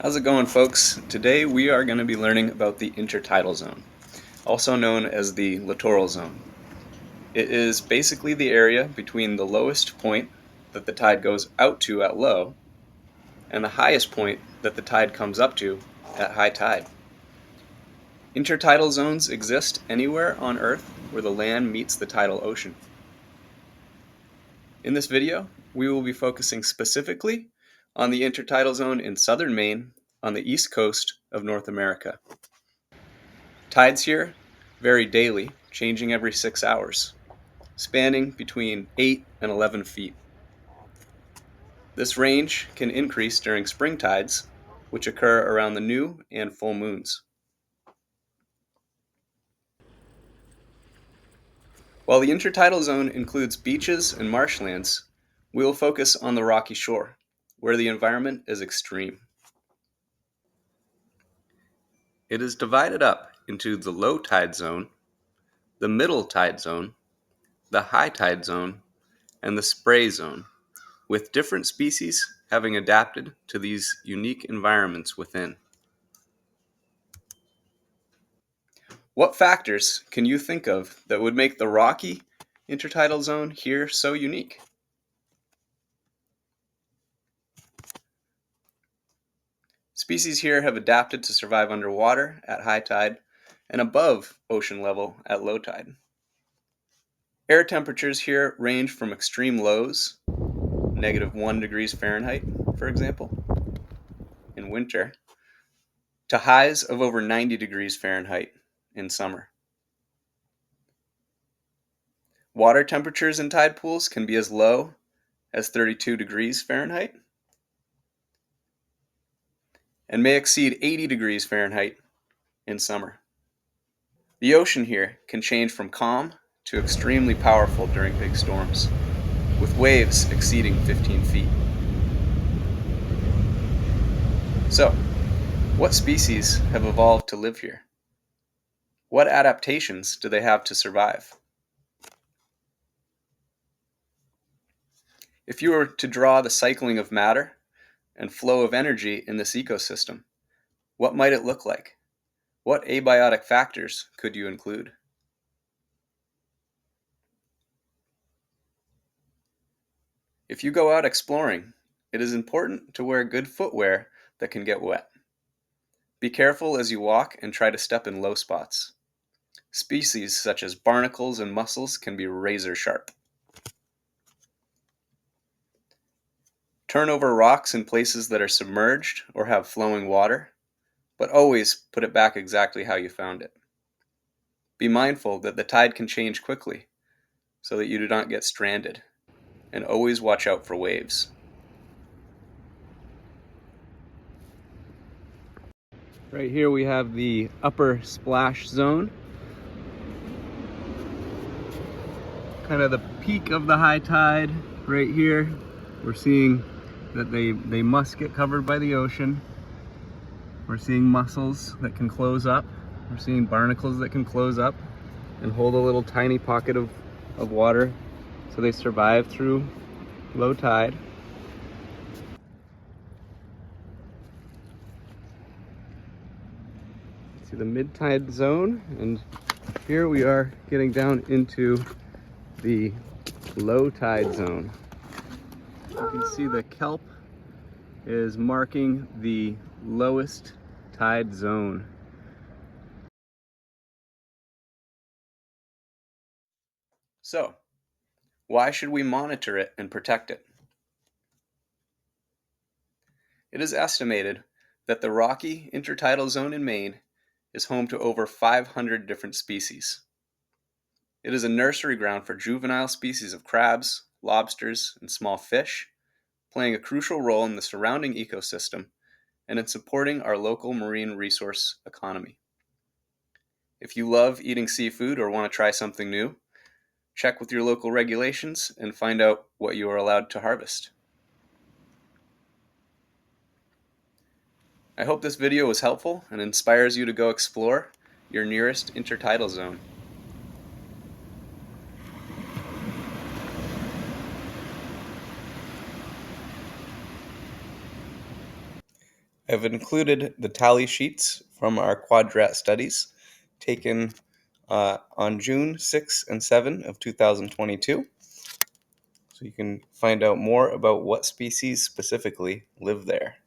How's it going, folks? Today we are going to be learning about the intertidal zone, also known as the littoral zone. It is basically the area between the lowest point that the tide goes out to at low and the highest point that the tide comes up to at high tide. Intertidal zones exist anywhere on Earth where the land meets the tidal ocean. In this video, we will be focusing specifically on the intertidal zone in southern Maine on the east coast of North America. Tides here vary daily, changing every 6 hours, spanning between 8 and 11 feet. This range can increase during spring tides, which occur around the new and full moons. While the intertidal zone includes beaches and marshlands, we will focus on the rocky shore, where the environment is extreme. It is divided up into the low tide zone, the middle tide zone, the high tide zone, and the spray zone, with different species having adapted to these unique environments within. What factors can you think of that would make the rocky intertidal zone here so unique? Species here have adapted to survive underwater at high tide and above ocean level at low tide. Air temperatures here range from extreme lows, -1 degrees Fahrenheit, for example, in winter, to highs of over 90 degrees Fahrenheit in summer. Water temperatures in tide pools can be as low as 32 degrees Fahrenheit and may exceed 80 degrees Fahrenheit in summer. The ocean here can change from calm to extremely powerful during big storms, with waves exceeding 15 feet. So, what species have evolved to live here? What adaptations do they have to survive? If you were to draw the cycling of matter and flow of energy in this ecosystem, what might it look like? What abiotic factors could you include? If you go out exploring, it is important to wear good footwear that can get wet. Be careful as you walk and try to step in low spots. Species such as barnacles and mussels can be razor sharp. Turn over rocks in places that are submerged or have flowing water, but always put it back exactly how you found it. Be mindful that the tide can change quickly so that you do not get stranded, and always watch out for waves. Right here we have the upper splash zone, kind of the peak of the high tide right here. We're seeing that they must get covered by the ocean. We're seeing mussels that can close up. We're seeing barnacles that can close up and hold a little tiny pocket of water so they survive through low tide. See the mid-tide zone, and here we are getting down into the low tide zone. You can see the kelp is marking the lowest tide zone. So, why should we monitor it and protect it? It is estimated that the rocky intertidal zone in Maine is home to over 500 different species. It is a nursery ground for juvenile species of crabs, lobsters, and small fish, playing a crucial role in the surrounding ecosystem and in supporting our local marine resource economy. If you love eating seafood or want to try something new, check with your local regulations and find out what you are allowed to harvest. I hope this video was helpful and inspires you to go explore your nearest intertidal zone. I've included the tally sheets from our quadrat studies taken on June 6 and 7 of 2022. So you can find out more about what species specifically live there.